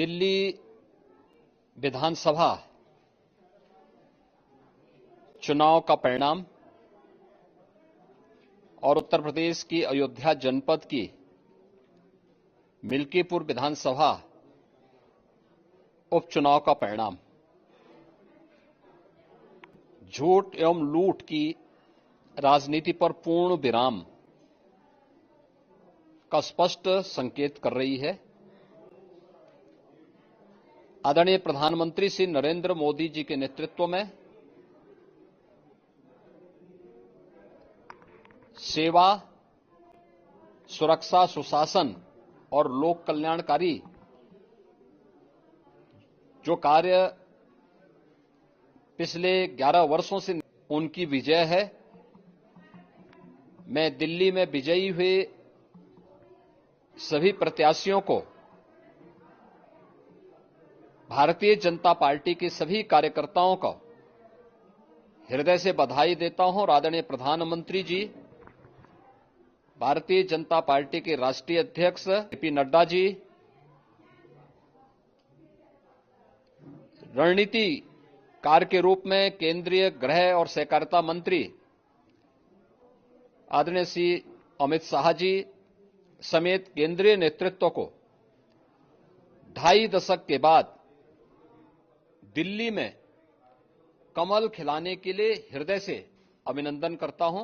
दिल्ली विधानसभा चुनाव का परिणाम और उत्तर प्रदेश की अयोध्या जनपद की मिल्कीपुर विधानसभा उपचुनाव का परिणाम झूठ एवं लूट की राजनीति पर पूर्ण विराम का स्पष्ट संकेत कर रही है। आदरणीय प्रधानमंत्री श्री नरेंद्र मोदी जी के नेतृत्व में सेवा, सुरक्षा, सुशासन और लोक कल्याणकारी जो कार्य पिछले 11 वर्षों से उनकी विजय है। मैं दिल्ली में विजयी हुए सभी प्रत्याशियों को, भारतीय जनता पार्टी के सभी कार्यकर्ताओं को हृदय से बधाई देता हूं और आदरणीय प्रधानमंत्री जी, भारतीय जनता पार्टी के राष्ट्रीय अध्यक्ष जेपी नड्डा जी, रणनीतिकार के रूप में केंद्रीय गृह और सहकारिता मंत्री आदरणीय श्री अमित शाह जी समेत केंद्रीय नेतृत्व को 2.5 दशक के बाद दिल्ली में कमल खिलाने के लिए हृदय से अभिनंदन करता हूं।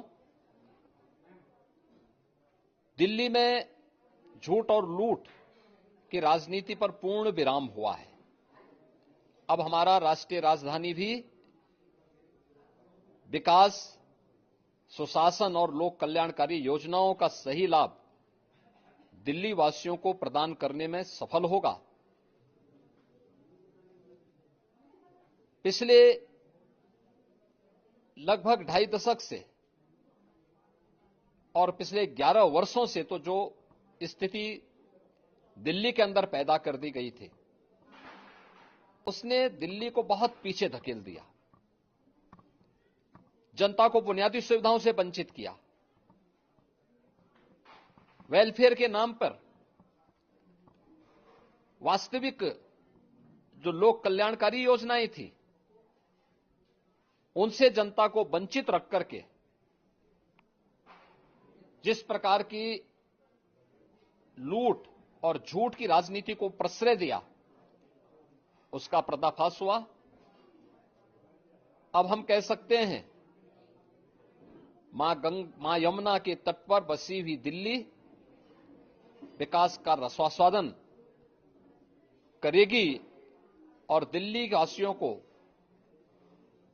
दिल्ली में झूठ और लूट की राजनीति पर पूर्ण विराम हुआ है। अब हमारा राष्ट्रीय राजधानी भी विकास, सुशासन और लोक कल्याणकारी योजनाओं का सही लाभ दिल्ली वासियों को प्रदान करने में सफल होगा। पिछले लगभग 2.5 दशक से और पिछले 11 वर्षों से तो जो स्थिति दिल्ली के अंदर पैदा कर दी गई थी, उसने दिल्ली को बहुत पीछे धकेल दिया, जनता को बुनियादी सुविधाओं से वंचित किया। वेलफेयर के नाम पर वास्तविक जो लोक कल्याणकारी योजनाएं थी, उनसे जनता को वंचित रख करके जिस प्रकार की लूट और झूठ की राजनीति को प्रश्रय दिया, उसका पर्दाफाश हुआ। अब हम कह सकते हैं मां यमुना के तट पर बसी हुई दिल्ली विकास का रसास्वादन करेगी और दिल्ली वासियों को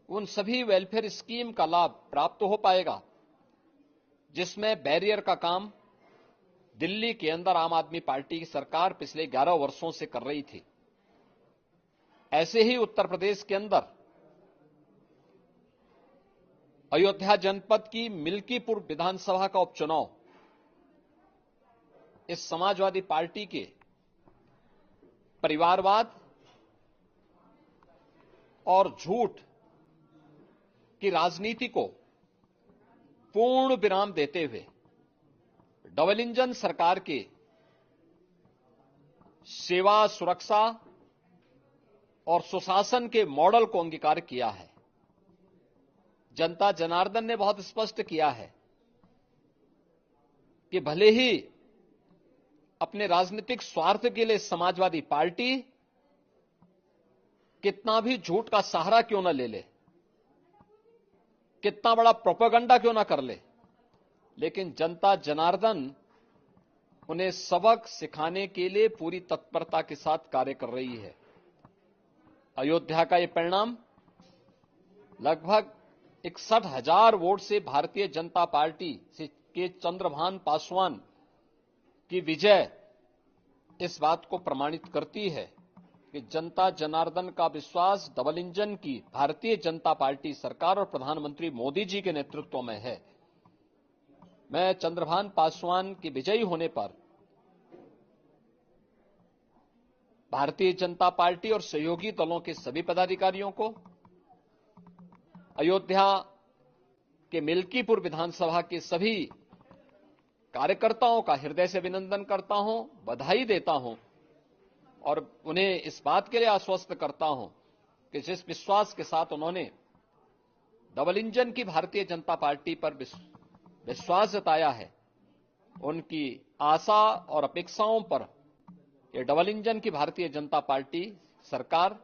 उन सभी वेलफेयर स्कीम का लाभ प्राप्त हो पाएगा जिसमें बैरियर का काम दिल्ली के अंदर आम आदमी पार्टी की सरकार पिछले 11 वर्षों से कर रही थी। ऐसे ही उत्तर प्रदेश के अंदर अयोध्या जनपद की मिल्कीपुर विधानसभा का उपचुनाव इस समाजवादी पार्टी के परिवारवाद और झूठ की राजनीति को पूर्ण विराम देते हुए डबल इंजन सरकार के सेवा, सुरक्षा और सुशासन के मॉडल को अंगीकार किया है। जनता जनार्दन ने बहुत स्पष्ट किया है कि भले ही अपने राजनीतिक स्वार्थ के लिए समाजवादी पार्टी कितना भी झूठ का सहारा क्यों न ले ले, कितना बड़ा प्रोपेगेंडा क्यों ना कर ले, लेकिन जनता जनार्दन उन्हें सबक सिखाने के लिए पूरी तत्परता के साथ कार्य कर रही है। अयोध्या का यह परिणाम लगभग 61,000 वोट से भारतीय जनता पार्टी के चंद्रभान पासवान की विजय इस बात को प्रमाणित करती है कि जनता जनार्दन का विश्वास डबल इंजन की भारतीय जनता पार्टी सरकार और प्रधानमंत्री मोदी जी के नेतृत्व में है। मैं चंद्रभान पासवान की विजयी होने पर भारतीय जनता पार्टी और सहयोगी दलों के सभी पदाधिकारियों को, अयोध्या के मिल्कीपुर विधानसभा के सभी कार्यकर्ताओं का हृदय से अभिनंदन करता हूं, बधाई देता हूं और उन्हें इस बात के लिए आश्वस्त करता हूं कि जिस विश्वास के साथ उन्होंने डबल इंजन की भारतीय जनता पार्टी पर विश्वास जताया है, उनकी आशा और अपेक्षाओं पर ये डबल इंजन की भारतीय जनता पार्टी सरकार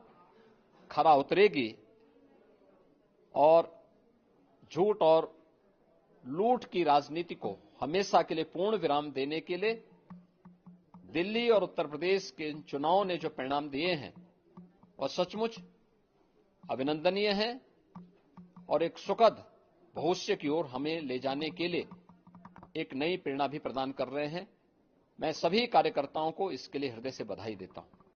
खरा उतरेगी और झूठ और लूट की राजनीति को हमेशा के लिए पूर्ण विराम देने के लिए दिल्ली और उत्तर प्रदेश के इन चुनावों ने जो परिणाम दिए हैं वह सचमुच अभिनंदनीय है और एक सुखद भविष्य की ओर हमें ले जाने के लिए एक नई प्रेरणा भी प्रदान कर रहे हैं। मैं सभी कार्यकर्ताओं को इसके लिए हृदय से बधाई देता हूं।